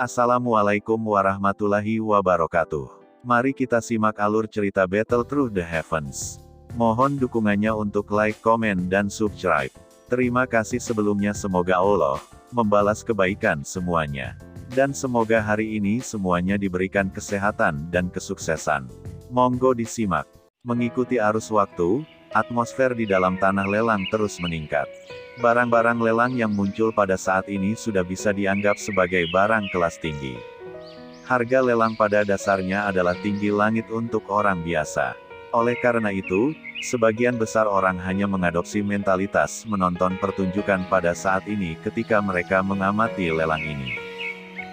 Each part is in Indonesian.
Assalamualaikum warahmatullahi wabarakatuh. Mari kita simak alur cerita Battle Through the Heavens. Mohon dukungannya untuk like, komen, dan subscribe. Terima kasih sebelumnya, semoga Allah membalas kebaikan semuanya. Dan semoga hari ini semuanya diberikan kesehatan dan kesuksesan. Monggo disimak. Mengikuti arus waktu, atmosfer di dalam tanah lelang terus meningkat. Barang-barang lelang yang muncul pada saat ini sudah bisa dianggap sebagai barang kelas tinggi. Harga lelang pada dasarnya adalah tinggi langit untuk orang biasa. Oleh karena itu, sebagian besar orang hanya mengadopsi mentalitas menonton pertunjukan pada saat ini ketika mereka mengamati lelang ini.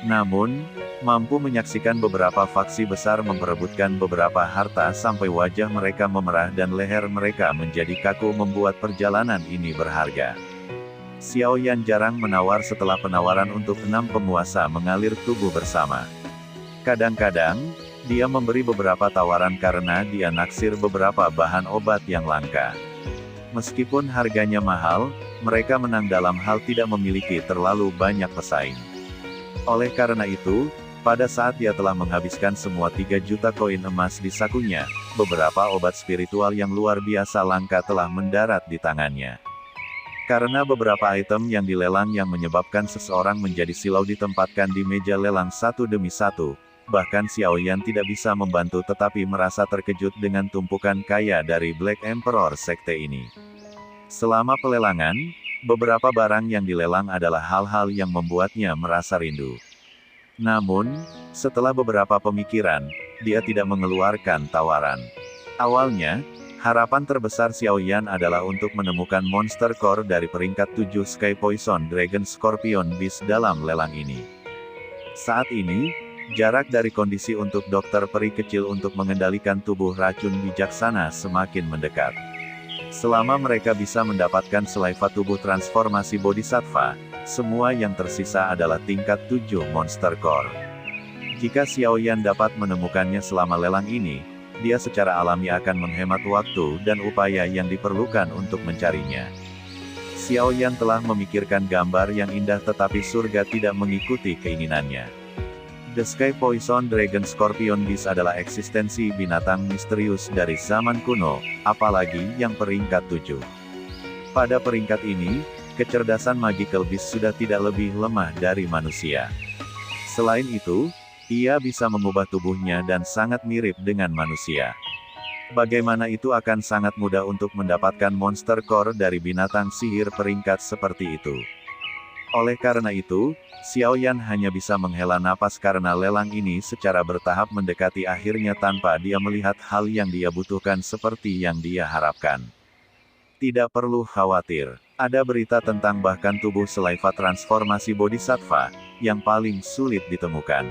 Namun, mampu menyaksikan beberapa faksi besar memperebutkan beberapa harta sampai wajah mereka memerah dan leher mereka menjadi kaku membuat perjalanan ini berharga. Xiao Yan jarang menawar setelah penawaran untuk 6 penguasa mengalir tubuh bersama. Kadang-kadang, dia memberi beberapa tawaran karena dia naksir beberapa bahan obat yang langka. Meskipun harganya mahal, mereka menang dalam hal tidak memiliki terlalu banyak pesaing. Oleh karena itu, pada saat dia telah menghabiskan semua 3 juta koin emas di sakunya, beberapa obat spiritual yang luar biasa langka telah mendarat di tangannya. Karena beberapa item yang dilelang yang menyebabkan seseorang menjadi silau ditempatkan di meja lelang satu demi satu, bahkan Xiao Yan tidak bisa membantu tetapi merasa terkejut dengan tumpukan kaya dari Black Emperor sekte ini. Selama pelelangan, beberapa barang yang dilelang adalah hal-hal yang membuatnya merasa rindu. Namun, setelah beberapa pemikiran, dia tidak mengeluarkan tawaran. Awalnya, harapan terbesar Xiao Yan adalah untuk menemukan monster core dari peringkat 7 Sky Poison Dragon Scorpion Beast dalam lelang ini. Saat ini, jarak dari kondisi untuk dokter peri kecil untuk mengendalikan tubuh racun bijaksana semakin mendekat. Selama mereka bisa mendapatkan selaiva tubuh transformasi Bodhisattva, semua yang tersisa adalah tingkat 7 monster core. Jika Xiao Yan dapat menemukannya selama lelang ini, dia secara alami akan menghemat waktu dan upaya yang diperlukan untuk mencarinya. Xiao Yan telah memikirkan gambar yang indah tetapi surga tidak mengikuti keinginannya. The Sky Poison Dragon Scorpion Beast adalah eksistensi binatang misterius dari zaman kuno, apalagi yang peringkat 7. Pada peringkat ini, kecerdasan Magical Beast sudah tidak lebih lemah dari manusia. Selain itu, ia bisa mengubah tubuhnya dan sangat mirip dengan manusia. Bagaimana itu akan sangat mudah untuk mendapatkan monster core dari binatang sihir peringkat seperti itu. Oleh karena itu, Xiao Yan hanya bisa menghela napas karena lelang ini secara bertahap mendekati akhirnya tanpa dia melihat hal yang dia butuhkan seperti yang dia harapkan. Tidak perlu khawatir, ada berita tentang bahkan tubuh selaiva transformasi Bodhisattva, yang paling sulit ditemukan.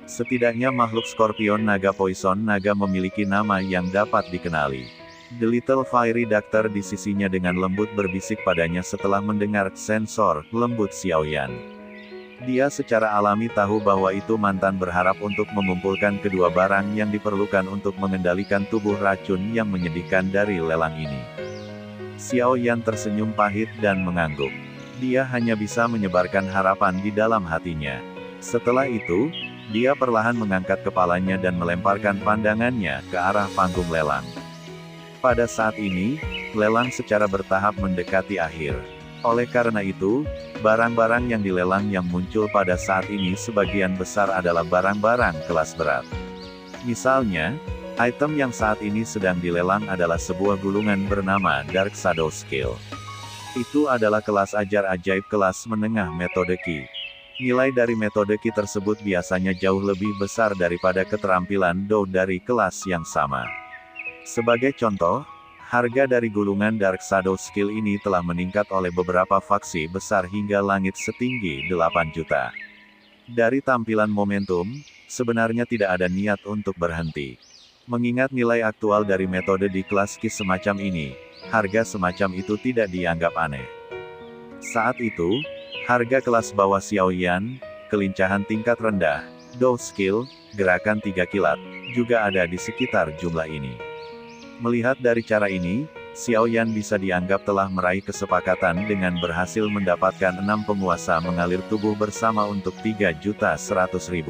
Setidaknya makhluk Scorpion Naga Poison Naga memiliki nama yang dapat dikenali. The Little Fiery Doctor di sisinya dengan lembut berbisik padanya setelah mendengar sensor lembut Xiao Yan. Dia secara alami tahu bahwa itu mantan berharap untuk mengumpulkan kedua barang yang diperlukan untuk mengendalikan tubuh racun yang menyedihkan dari lelang ini. Xiao Yan tersenyum pahit dan mengangguk. Dia hanya bisa menyebarkan harapan di dalam hatinya. Setelah itu, dia perlahan mengangkat kepalanya dan melemparkan pandangannya ke arah panggung lelang. Pada saat ini, lelang secara bertahap mendekati akhir. Oleh karena itu, barang-barang yang dilelang yang muncul pada saat ini sebagian besar adalah barang-barang kelas berat. Misalnya, item yang saat ini sedang dilelang adalah sebuah gulungan bernama Dark Shadow Skill. Itu adalah kelas ajar ajaib kelas menengah metode Qi. Nilai dari metode Qi tersebut biasanya jauh lebih besar daripada keterampilan Dou dari kelas yang sama. Sebagai contoh, harga dari gulungan Dark Shadow Skill ini telah meningkat oleh beberapa faksi besar hingga langit setinggi 8 juta. Dari tampilan momentum, sebenarnya tidak ada niat untuk berhenti. Mengingat nilai aktual dari metode di kelas Qi semacam ini, harga semacam itu tidak dianggap aneh. Saat itu, harga kelas bawah Xiao Yan, kelincahan tingkat rendah, Dou Skill, gerakan 3 kilat, juga ada di sekitar jumlah ini. Melihat dari cara ini, Xiao Yan bisa dianggap telah meraih kesepakatan dengan berhasil mendapatkan 6 penguasa mengalir tubuh bersama untuk 3.100.000.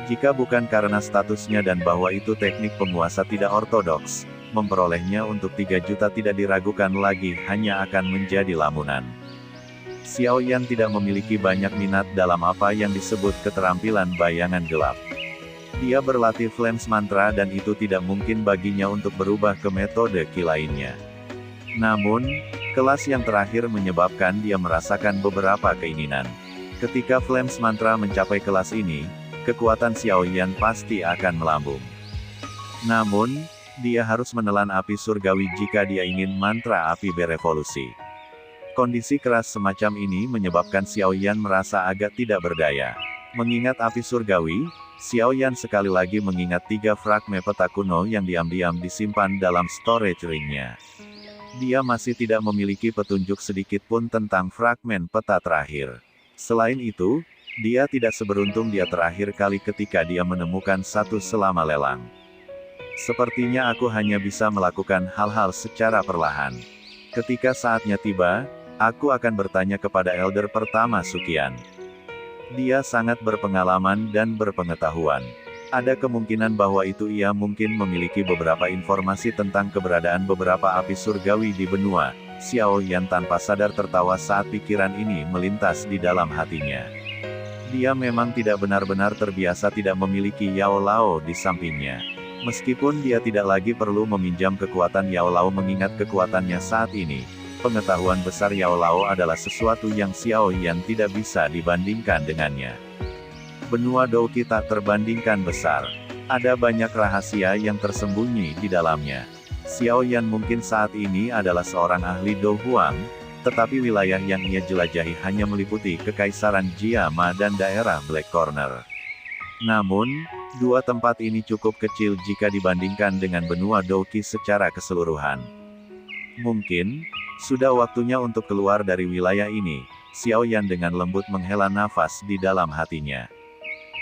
Jika bukan karena statusnya dan bahwa itu teknik penguasa tidak ortodoks, memperolehnya untuk 3 juta tidak diragukan lagi hanya akan menjadi lamunan. Xiao Yan tidak memiliki banyak minat dalam apa yang disebut keterampilan bayangan gelap. Dia berlatih Flames Mantra dan itu tidak mungkin baginya untuk berubah ke metode Qi lainnya. Namun, kelas yang terakhir menyebabkan dia merasakan beberapa keinginan. Ketika Flames Mantra mencapai kelas ini, kekuatan Xiao Yan pasti akan melambung. Namun, dia harus menelan api surgawi jika dia ingin mantra api berevolusi. Kondisi keras semacam ini menyebabkan Xiao Yan merasa agak tidak berdaya. Mengingat api surgawi, Xiao Yan sekali lagi mengingat 3 fragmen peta kuno yang diam-diam disimpan dalam storage ring-nya. Dia masih tidak memiliki petunjuk sedikit pun tentang fragmen peta terakhir. Selain itu, dia tidak seberuntung dia terakhir kali ketika dia menemukan satu selama lelang. Sepertinya aku hanya bisa melakukan hal-hal secara perlahan. Ketika saatnya tiba, aku akan bertanya kepada Elder pertama Suqian. Dia sangat berpengalaman dan berpengetahuan. Ada kemungkinan bahwa itu ia mungkin memiliki beberapa informasi tentang keberadaan beberapa api surgawi di benua. Xiao Yan tanpa sadar tertawa saat pikiran ini melintas di dalam hatinya. Dia memang tidak benar-benar terbiasa tidak memiliki Yao Lao di sampingnya. Meskipun dia tidak lagi perlu meminjam kekuatan Yao Lao mengingat kekuatannya saat ini, pengetahuan besar Yao Lao adalah sesuatu yang Xiao Yan tidak bisa dibandingkan dengannya. Benua Douqi tak terbandingkan besar. Ada banyak rahasia yang tersembunyi di dalamnya. Xiao Yan mungkin saat ini adalah seorang ahli Do Huang, tetapi wilayah yang ia jelajahi hanya meliputi Kekaisaran Jiama dan daerah Black Corner. Namun, dua tempat ini cukup kecil jika dibandingkan dengan benua Douqi secara keseluruhan. Mungkin, sudah waktunya untuk keluar dari wilayah ini. Xiao Yan dengan lembut menghela nafas di dalam hatinya.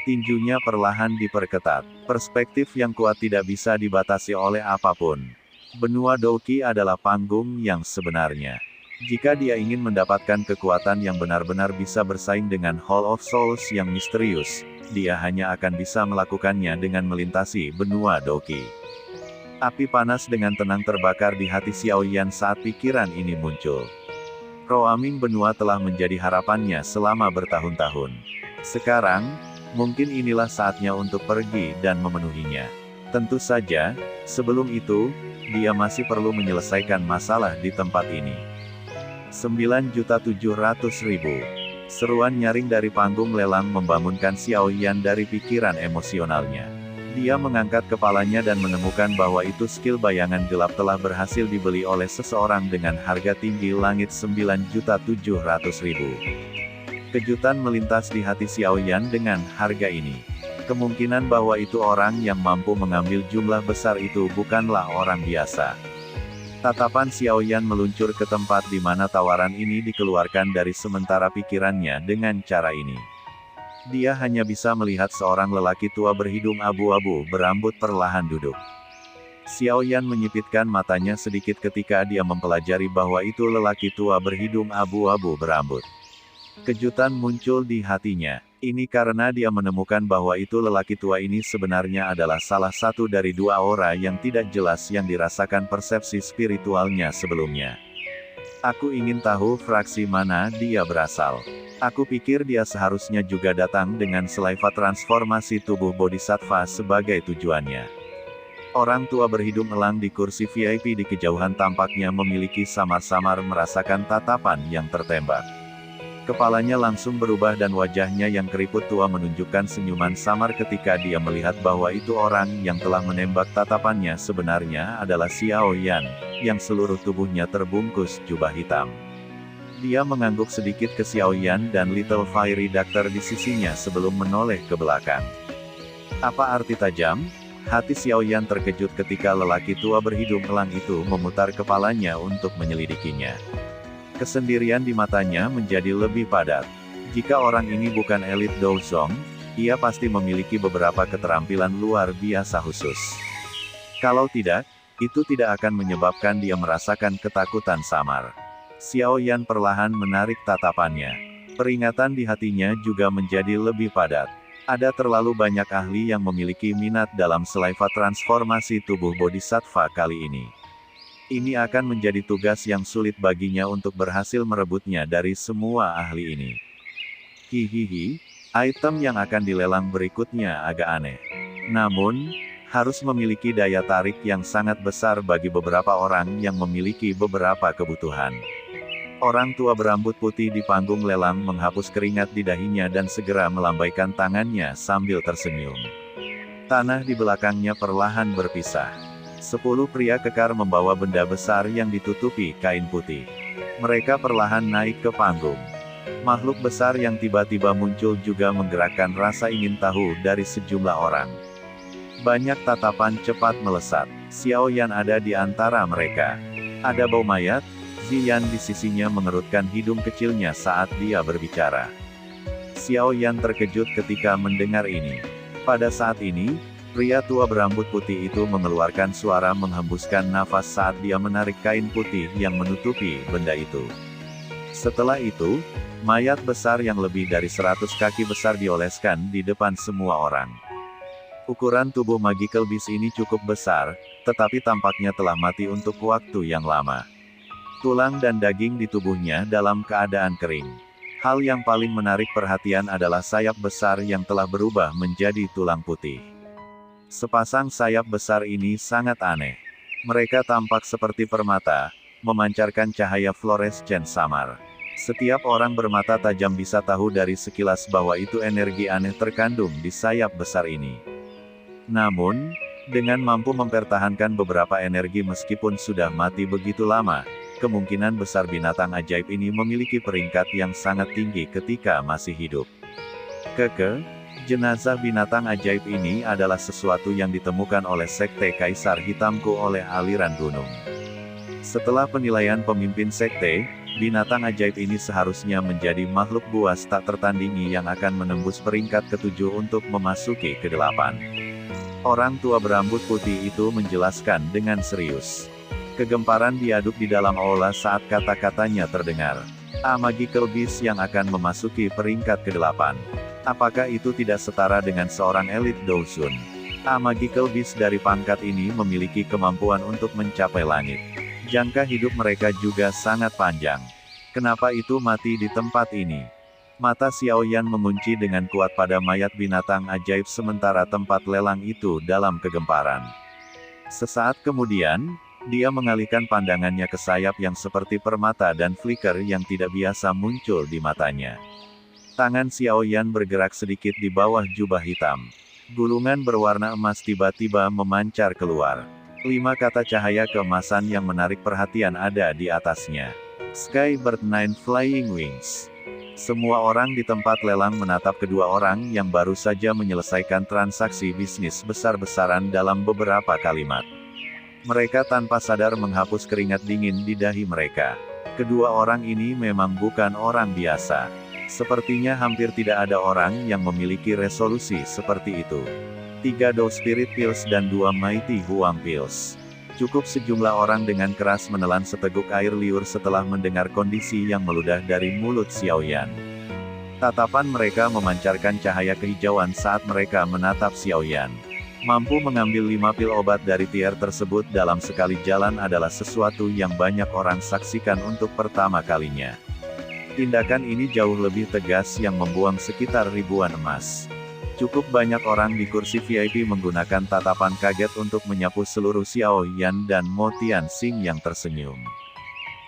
Tinjunya perlahan diperketat. Perspektif yang kuat tidak bisa dibatasi oleh apapun. Benua Douqi adalah panggung yang sebenarnya. Jika dia ingin mendapatkan kekuatan yang benar-benar bisa bersaing dengan Hall of Souls yang misterius, dia hanya akan bisa melakukannya dengan melintasi benua Douqi. Api panas dengan tenang terbakar di hati Xiao Yan saat pikiran ini muncul. Roaming benua telah menjadi harapannya selama bertahun-tahun. Sekarang, mungkin inilah saatnya untuk pergi dan memenuhinya. Tentu saja, sebelum itu, dia masih perlu menyelesaikan masalah di tempat ini. 9.700.000. Seruan nyaring dari panggung lelang membangunkan Xiao Yan dari pikiran emosionalnya. Dia mengangkat kepalanya dan menemukan bahwa itu skill bayangan gelap telah berhasil dibeli oleh seseorang dengan harga tinggi langit 9.700.000. Kejutan melintas di hati Xiao Yan dengan harga ini. Kemungkinan bahwa itu orang yang mampu mengambil jumlah besar itu bukanlah orang biasa. Tatapan Xiao Yan meluncur ke tempat di mana tawaran ini dikeluarkan dari sementara pikirannya dengan cara ini. Dia hanya bisa melihat seorang lelaki tua berhidung abu-abu berambut perlahan duduk. Xiao Yan menyipitkan matanya sedikit ketika dia mempelajari bahwa itu lelaki tua berhidung abu-abu berambut. Kejutan muncul di hatinya. Ini karena dia menemukan bahwa itu lelaki tua ini sebenarnya adalah salah satu dari dua aura yang tidak jelas yang dirasakan persepsi spiritualnya sebelumnya. Aku ingin tahu fraksi mana dia berasal. Aku pikir dia seharusnya juga datang dengan selaiva transformasi tubuh bodhisattva sebagai tujuannya. Orang tua berhidung elang di kursi VIP di kejauhan tampaknya memiliki samar-samar merasakan tatapan yang tertembak. Kepalanya langsung berubah dan wajahnya yang keriput tua menunjukkan senyuman samar ketika dia melihat bahwa itu orang yang telah menembak tatapannya sebenarnya adalah Xiao Yan, yang seluruh tubuhnya terbungkus jubah hitam. Dia mengangguk sedikit ke Xiao Yan dan Little Fiery Doctor di sisinya sebelum menoleh ke belakang. Apa arti tajam? Hati Xiao Yan terkejut ketika lelaki tua berhidung elang itu memutar kepalanya untuk menyelidikinya. Kesendirian di matanya menjadi lebih padat. Jika orang ini bukan elit Douzong, ia pasti memiliki beberapa keterampilan luar biasa khusus. Kalau tidak, itu tidak akan menyebabkan dia merasakan ketakutan samar. Xiao Yan perlahan menarik tatapannya. Peringatan di hatinya juga menjadi lebih padat. Ada terlalu banyak ahli yang memiliki minat dalam selaiva transformasi tubuh bodhisattva kali ini. Ini akan menjadi tugas yang sulit baginya untuk berhasil merebutnya dari semua ahli ini. Hihihi, item yang akan dilelang berikutnya agak aneh. Namun, harus memiliki daya tarik yang sangat besar bagi beberapa orang yang memiliki beberapa kebutuhan. Orang tua berambut putih di panggung lelang menghapus keringat di dahinya dan segera melambaikan tangannya sambil tersenyum. Tanah di belakangnya perlahan berpisah. 10 pria kekar membawa benda besar yang ditutupi kain putih. Mereka perlahan naik ke panggung. Makhluk besar yang tiba-tiba muncul juga menggerakkan rasa ingin tahu dari sejumlah orang. Banyak tatapan cepat melesat. Xiao Yan ada di antara mereka. Ada bau mayat. Ziyan di sisinya mengerutkan hidung kecilnya saat dia berbicara. Xiao Yan terkejut ketika mendengar ini. Pada saat ini, pria tua berambut putih itu mengeluarkan suara menghembuskan nafas saat dia menarik kain putih yang menutupi benda itu. Setelah itu, mayat besar yang lebih dari 100 kaki besar dioleskan di depan semua orang. Ukuran tubuh Magical Beast ini cukup besar, tetapi tampaknya telah mati untuk waktu yang lama. Tulang dan daging di tubuhnya dalam keadaan kering. Hal yang paling menarik perhatian adalah sayap besar yang telah berubah menjadi tulang putih. Sepasang sayap besar ini sangat aneh. Mereka tampak seperti permata, memancarkan cahaya fluoresen samar. Setiap orang bermata tajam bisa tahu dari sekilas bahwa itu energi aneh terkandung di sayap besar ini. Namun, dengan mampu mempertahankan beberapa energi meskipun sudah mati begitu lama, kemungkinan besar binatang ajaib ini memiliki peringkat yang sangat tinggi ketika masih hidup. Jenazah binatang ajaib ini adalah sesuatu yang ditemukan oleh Sekte Kaisar Hitamku oleh aliran gunung. Setelah penilaian pemimpin sekte, binatang ajaib ini seharusnya menjadi makhluk buas tak tertandingi yang akan menembus peringkat ke-7 untuk memasuki ke-8. Orang tua berambut putih itu menjelaskan dengan serius. Kegemparan diaduk di dalam aula saat kata-katanya terdengar. A Magical Beast yang akan memasuki peringkat ke-8. Apakah itu tidak setara dengan seorang elit Douzun? A Magical Beast dari pangkat ini memiliki kemampuan untuk mencapai langit. Jangka hidup mereka juga sangat panjang. Kenapa itu mati di tempat ini? Mata Xiao Yan mengunci dengan kuat pada mayat binatang ajaib sementara tempat lelang itu dalam kegemparan. Sesaat kemudian, dia mengalihkan pandangannya ke sayap yang seperti permata dan flicker yang tidak biasa muncul di matanya. Tangan Xiao Yan bergerak sedikit di bawah jubah hitam. Gulungan berwarna emas tiba-tiba memancar keluar. 5 kata cahaya keemasan yang menarik perhatian ada di atasnya. Skybird Nine Flying Wings. Semua orang di tempat lelang menatap kedua orang yang baru saja menyelesaikan transaksi bisnis besar-besaran dalam beberapa kalimat. Mereka tanpa sadar menghapus keringat dingin di dahi mereka. Kedua orang ini memang bukan orang biasa. Sepertinya hampir tidak ada orang yang memiliki resolusi seperti itu. 3 Dou Spirit Pills dan 2 Mighty Huang Pills. Cukup sejumlah orang dengan keras menelan seteguk air liur setelah mendengar kondisi yang meludah dari mulut Xiao Yan. Tatapan mereka memancarkan cahaya kehijauan saat mereka menatap Xiao Yan. Mampu mengambil 5 pil obat dari tier tersebut dalam sekali jalan adalah sesuatu yang banyak orang saksikan untuk pertama kalinya. Tindakan ini jauh lebih tegas yang membuang sekitar ribuan emas. Cukup banyak orang di kursi VIP menggunakan tatapan kaget untuk menyapu seluruh Xiao Yan dan Mo Tianxing yang tersenyum.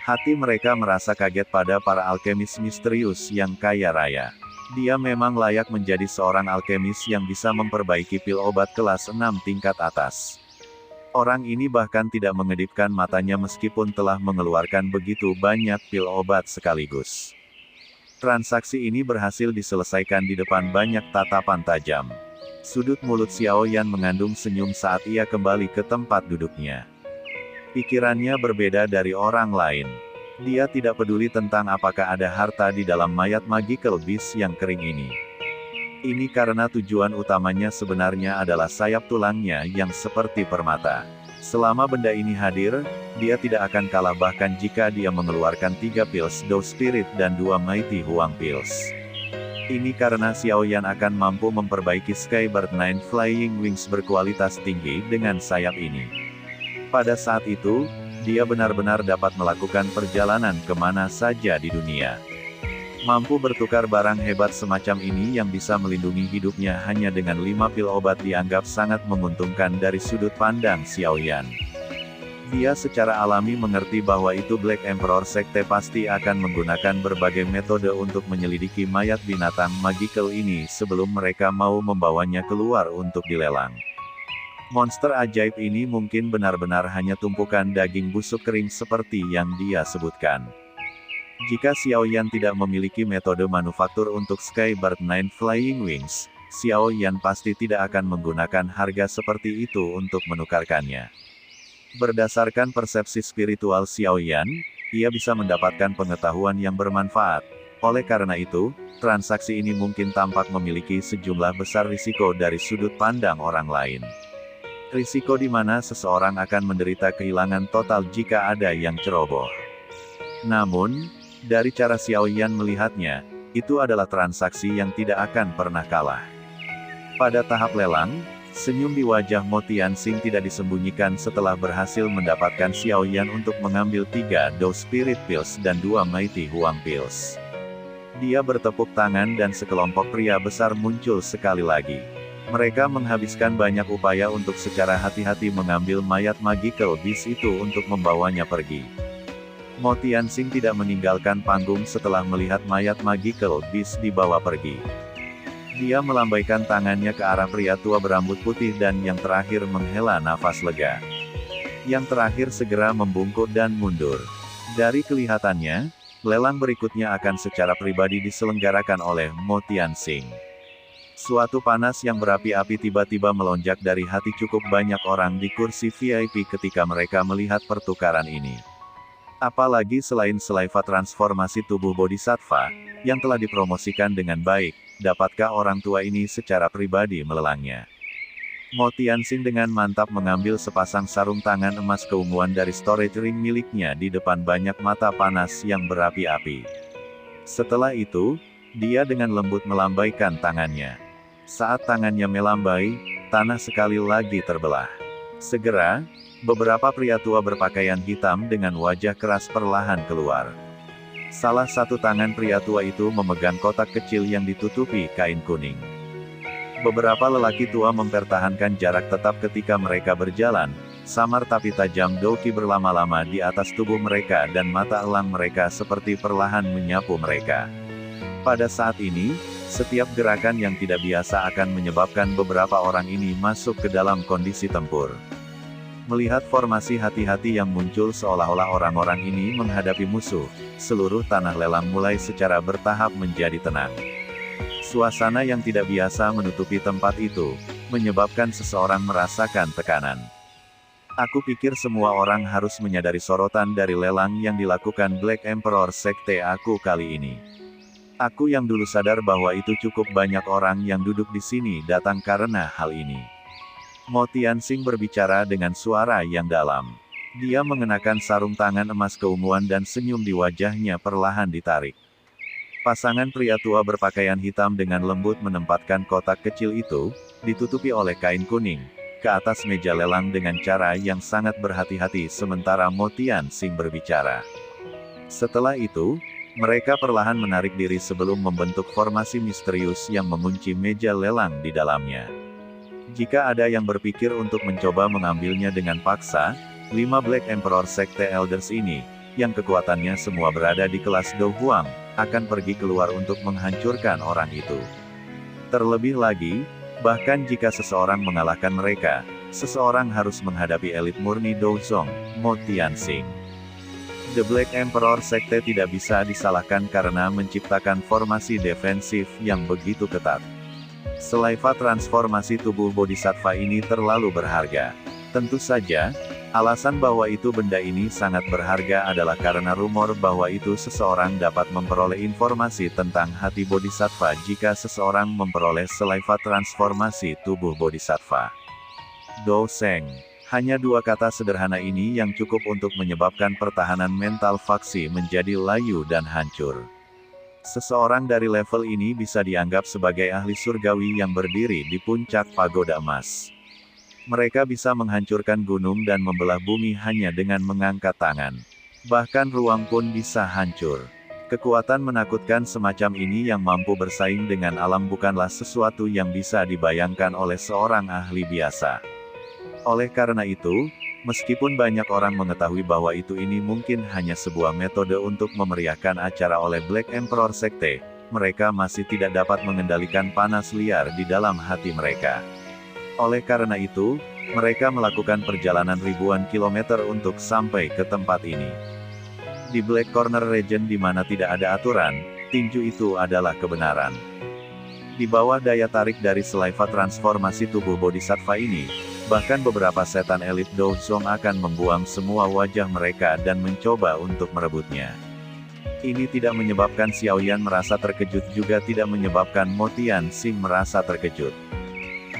Hati mereka merasa kaget pada para alkemis misterius yang kaya raya. Dia memang layak menjadi seorang alkemis yang bisa memperbaiki pil obat kelas 6 tingkat atas. Orang ini bahkan tidak mengedipkan matanya meskipun telah mengeluarkan begitu banyak pil obat sekaligus. Transaksi ini berhasil diselesaikan di depan banyak tatapan tajam. Sudut mulut Xiao Yan mengandung senyum saat ia kembali ke tempat duduknya. Pikirannya berbeda dari orang lain. Dia tidak peduli tentang apakah ada harta di dalam mayat Magical Beast yang kering ini. Ini karena tujuan utamanya sebenarnya adalah sayap tulangnya yang seperti permata. Selama benda ini hadir, dia tidak akan kalah bahkan jika dia mengeluarkan 3 Pills Do Spirit dan 2 Mighty Huang Pills. Ini karena Xiaoyan akan mampu memperbaiki Skybird 9 Flying Wings berkualitas tinggi dengan sayap ini. Pada saat itu, dia benar-benar dapat melakukan perjalanan kemana saja di dunia. Mampu bertukar barang hebat semacam ini yang bisa melindungi hidupnya hanya dengan 5 pil obat dianggap sangat menguntungkan dari sudut pandang Xiaoyan. Dia secara alami mengerti bahwa itu Black Emperor Sekte pasti akan menggunakan berbagai metode untuk menyelidiki mayat binatang magical ini sebelum mereka mau membawanya keluar untuk dilelang. Monster ajaib ini mungkin benar-benar hanya tumpukan daging busuk kering seperti yang dia sebutkan. Jika Xiaoyan tidak memiliki metode manufaktur untuk Skybird 9 Flying Wings, Xiaoyan pasti tidak akan menggunakan harga seperti itu untuk menukarkannya. Berdasarkan persepsi spiritual Xiaoyan, ia bisa mendapatkan pengetahuan yang bermanfaat. Oleh karena itu, transaksi ini mungkin tampak memiliki sejumlah besar risiko dari sudut pandang orang lain. Risiko di mana seseorang akan menderita kehilangan total jika ada yang ceroboh. Namun, dari cara Xiaoyan melihatnya, itu adalah transaksi yang tidak akan pernah kalah. Pada tahap lelang, senyum di wajah Mo Tianxing tidak disembunyikan setelah berhasil mendapatkan Xiaoyan untuk mengambil 3 Do Spirit Pills dan 2 Mighty Huang Pills. Dia bertepuk tangan dan sekelompok pria besar muncul sekali lagi. Mereka menghabiskan banyak upaya untuk secara hati-hati mengambil mayat Magical Beast itu untuk membawanya pergi. Mo Tianxing tidak meninggalkan panggung setelah melihat mayat Magical Beast dibawa pergi. Dia melambaikan tangannya ke arah pria tua berambut putih dan yang terakhir menghela nafas lega. Yang terakhir segera membungkuk dan mundur. Dari kelihatannya, lelang berikutnya akan secara pribadi diselenggarakan oleh Mo Tianxing. Suatu panas yang berapi-api tiba-tiba melonjak dari hati cukup banyak orang di kursi VIP ketika mereka melihat pertukaran ini. Apalagi selain Sleifa transformasi tubuh Bodhisattva, yang telah dipromosikan dengan baik, dapatkah orang tua ini secara pribadi melelangnya? Mo Tianxing dengan mantap mengambil sepasang sarung tangan emas keunguan dari storage ring miliknya di depan banyak mata panas yang berapi-api. Setelah itu, dia dengan lembut melambaikan tangannya. Saat tangannya melambai, tanah sekali lagi terbelah. Segera, beberapa pria tua berpakaian hitam dengan wajah keras perlahan keluar. Salah satu tangan pria tua itu memegang kotak kecil yang ditutupi kain kuning. Beberapa lelaki tua mempertahankan jarak tetap ketika mereka berjalan, samar tapi tajam doki berlama-lama di atas tubuh mereka dan mata elang mereka seperti perlahan menyapu mereka. Pada saat ini, setiap gerakan yang tidak biasa akan menyebabkan beberapa orang ini masuk ke dalam kondisi tempur. Melihat formasi hati-hati yang muncul seolah-olah orang-orang ini menghadapi musuh, seluruh tanah lelang mulai secara bertahap menjadi tenang. Suasana yang tidak biasa menutupi tempat itu, menyebabkan seseorang merasakan tekanan. Aku pikir semua orang harus menyadari sorotan dari lelang yang dilakukan Black Emperor Sekte aku kali ini. Aku yang dulu sadar bahwa itu cukup banyak orang yang duduk di sini datang karena hal ini. Mo Tianxing berbicara dengan suara yang dalam. Dia mengenakan sarung tangan emas keunguan dan senyum di wajahnya perlahan ditarik. Pasangan pria tua berpakaian hitam dengan lembut menempatkan kotak kecil itu, ditutupi oleh kain kuning, ke atas meja lelang dengan cara yang sangat berhati-hati sementara Mo Tianxing berbicara. Setelah itu, mereka perlahan menarik diri sebelum membentuk formasi misterius yang mengunci meja lelang di dalamnya. Jika ada yang berpikir untuk mencoba mengambilnya dengan paksa, 5 Black Emperor Sekte Elders ini, yang kekuatannya semua berada di kelas Do Huang, akan pergi keluar untuk menghancurkan orang itu. Terlebih lagi, bahkan jika seseorang mengalahkan mereka, seseorang harus menghadapi elit murni Do Zong, Mo Tianxing. The Black Emperor Sekte tidak bisa disalahkan karena menciptakan formasi defensif yang begitu ketat. Sleifa transformasi tubuh Bodhisattva ini terlalu berharga. Tentu saja, alasan bahwa itu benda ini sangat berharga adalah karena rumor bahwa itu seseorang dapat memperoleh informasi tentang hati Bodhisattva jika seseorang memperoleh Sleifa transformasi tubuh Bodhisattva. Do Seng, Hanya dua kata sederhana ini yang cukup untuk menyebabkan pertahanan mental faksi menjadi layu dan hancur. Seseorang dari level ini bisa dianggap sebagai ahli surgawi yang berdiri di puncak pagoda emas. Mereka bisa menghancurkan gunung dan membelah bumi hanya dengan mengangkat tangan. Bahkan ruang pun bisa hancur. Kekuatan menakutkan semacam ini yang mampu bersaing dengan alam bukanlah sesuatu yang bisa dibayangkan oleh seorang ahli biasa. Oleh karena itu, meskipun banyak orang mengetahui bahwa ini mungkin hanya sebuah metode untuk memeriahkan acara oleh Black Emperor Sekte, mereka masih tidak dapat mengendalikan panas liar di dalam hati mereka. Oleh karena itu, mereka melakukan perjalanan ribuan kilometer untuk sampai ke tempat ini. Di Black Corner Region di mana tidak ada aturan, tinju itu adalah kebenaran. Di bawah daya tarik dari selaiva transformasi tubuh Bodhisattva ini, bahkan beberapa setan elit Douzong akan membuang semua wajah mereka dan mencoba untuk merebutnya. Ini tidak menyebabkan Xiaoyan merasa terkejut juga tidak menyebabkan Mo Tianxing merasa terkejut.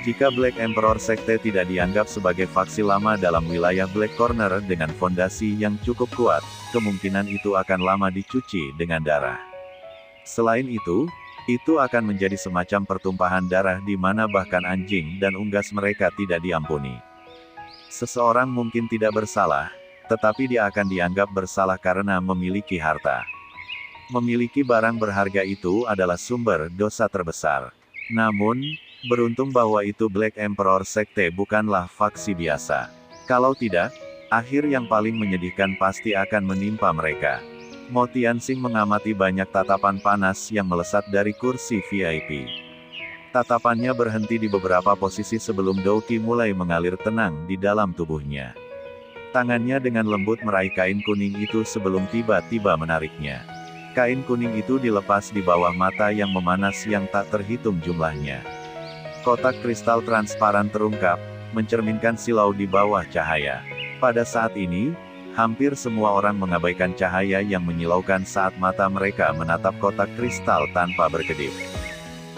Jika Black Emperor Sekte tidak dianggap sebagai faksi lama dalam wilayah Black Corner dengan fondasi yang cukup kuat, kemungkinan itu akan lama dicuci dengan darah. Selain itu akan menjadi semacam pertumpahan darah di mana bahkan anjing dan unggas mereka tidak diampuni. Seseorang mungkin tidak bersalah, tetapi dia akan dianggap bersalah karena memiliki harta. Memiliki barang berharga itu adalah sumber dosa terbesar. Namun, beruntung bahwa Black Emperor Sekte bukanlah faksi biasa. Kalau tidak, akhir yang paling menyedihkan pasti akan menimpa mereka. Mo Tianxing mengamati banyak tatapan panas yang melesat dari kursi VIP. Tatapannya berhenti di beberapa posisi sebelum Douqi mulai mengalir tenang di dalam tubuhnya. Tangannya dengan lembut meraih kain kuning itu sebelum tiba-tiba menariknya. Kain kuning itu dilepas di bawah mata yang memanas yang tak terhitung jumlahnya. Kotak kristal transparan terungkap, mencerminkan silau di bawah cahaya. Pada saat ini, hampir semua orang mengabaikan cahaya yang menyilaukan saat mata mereka menatap kotak kristal tanpa berkedip.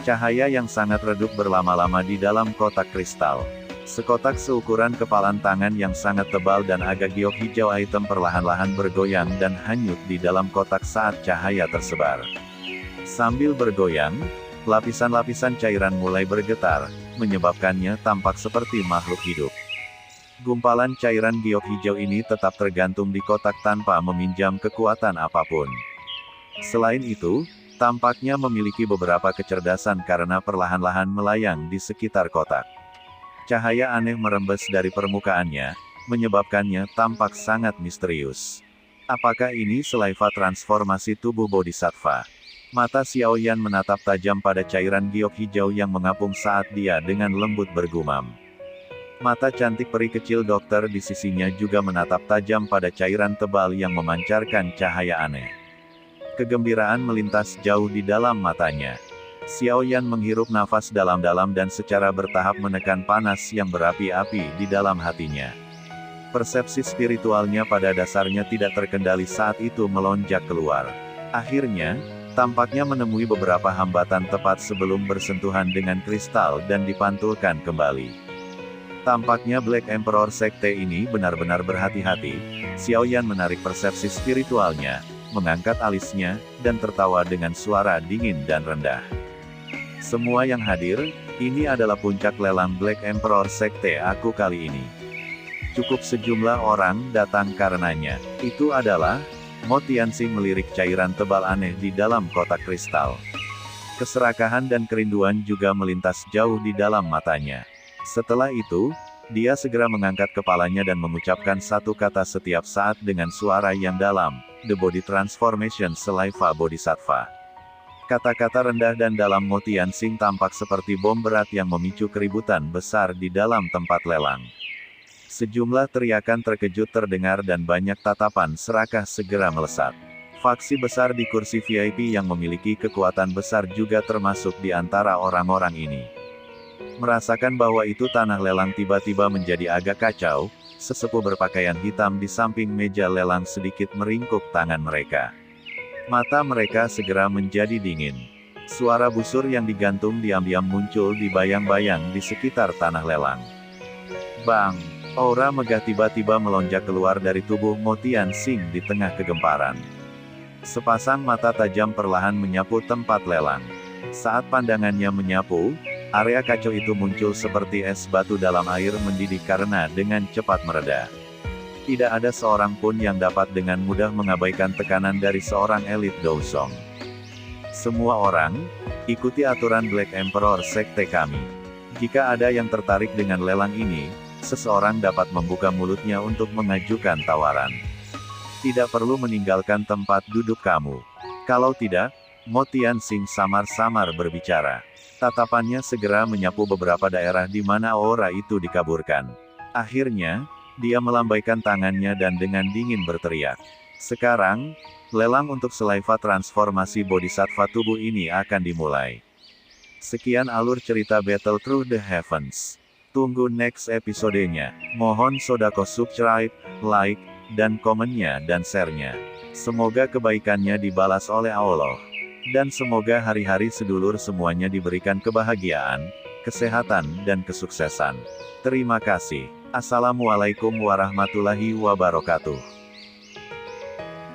Cahaya yang sangat redup berlama-lama di dalam kotak kristal. Sekotak seukuran kepalan tangan yang sangat tebal dan agak giok hijau hitam perlahan-lahan bergoyang dan hanyut di dalam kotak saat cahaya tersebar. Sambil bergoyang, lapisan-lapisan cairan mulai bergetar, menyebabkannya tampak seperti makhluk hidup. Gumpalan cairan giok hijau ini tetap tergantung di kotak tanpa meminjam kekuatan apapun. Selain itu, tampaknya memiliki beberapa kecerdasan karena perlahan-lahan melayang di sekitar kotak. Cahaya aneh merembes dari permukaannya, menyebabkannya tampak sangat misterius. Apakah ini selaiva transformasi tubuh Bodhisattva? Mata Xiaoyan menatap tajam pada cairan giok hijau yang mengapung saat dia dengan lembut bergumam. Mata cantik peri kecil dokter di sisinya juga menatap tajam pada cairan tebal yang memancarkan cahaya aneh. Kegembiraan melintas jauh di dalam matanya. Xiaoyan menghirup nafas dalam-dalam dan secara bertahap menekan panas yang berapi-api di dalam hatinya. Persepsi spiritualnya pada dasarnya tidak terkendali saat itu melonjak keluar. Akhirnya, tampaknya menemui beberapa hambatan tepat sebelum bersentuhan dengan kristal dan dipantulkan kembali. Tampaknya Black Emperor Sekte ini benar-benar berhati-hati. Xiaoyan menarik persepsi spiritualnya, mengangkat alisnya, dan tertawa dengan suara dingin dan rendah. Semua yang hadir, ini adalah puncak lelang Black Emperor Sekte aku kali ini. Cukup sejumlah orang datang karenanya. Itu adalah, Mo Tianxing melirik cairan tebal aneh di dalam kotak kristal. Keserakahan dan kerinduan juga melintas jauh di dalam matanya. Setelah itu, dia segera mengangkat kepalanya dan mengucapkan satu kata setiap saat dengan suara yang dalam, The Body Transformation Selaiva Bodhisattva. Kata-kata rendah dan dalam Mo Tianxing tampak seperti bom berat yang memicu keributan besar di dalam tempat lelang. Sejumlah teriakan terkejut terdengar dan banyak tatapan serakah segera melesat. Faksi besar di kursi VIP yang memiliki kekuatan besar juga termasuk di antara orang-orang ini. Merasakan bahwa itu tanah lelang tiba-tiba menjadi agak kacau, sesepuh berpakaian hitam di samping meja lelang sedikit meringkuk tangan mereka. Mata mereka segera menjadi dingin. Suara busur yang digantung diam-diam muncul di bayang-bayang di sekitar tanah lelang. Bang! Aura megah tiba-tiba melonjak keluar dari tubuh Mo Tianxing di tengah kegemparan. Sepasang mata tajam perlahan menyapu tempat lelang. Saat pandangannya menyapu, area kacau itu muncul seperti es batu dalam air mendidih karena dengan cepat mereda. Tidak ada seorang pun yang dapat dengan mudah mengabaikan tekanan dari seorang elit Dousong. Semua orang, ikuti aturan Black Emperor Sekte kami. Jika ada yang tertarik dengan lelang ini, seseorang dapat membuka mulutnya untuk mengajukan tawaran. Tidak perlu meninggalkan tempat duduk kamu. Kalau tidak, Mo Tianxing samar-samar berbicara. Tatapannya segera menyapu beberapa daerah di mana aura itu dikaburkan. Akhirnya, dia melambaikan tangannya dan dengan dingin berteriak. Sekarang, lelang untuk Sleiva transformasi bodhisattva tubuh ini akan dimulai. Sekian alur cerita Battle Through the Heavens. Tunggu next episodenya. Mohon sodako subscribe, like, dan komennya dan share-nya. Semoga kebaikannya dibalas oleh Allah. Dan semoga hari-hari sedulur semuanya diberikan kebahagiaan, kesehatan, dan kesuksesan. Terima kasih. Assalamualaikum warahmatullahi wabarakatuh.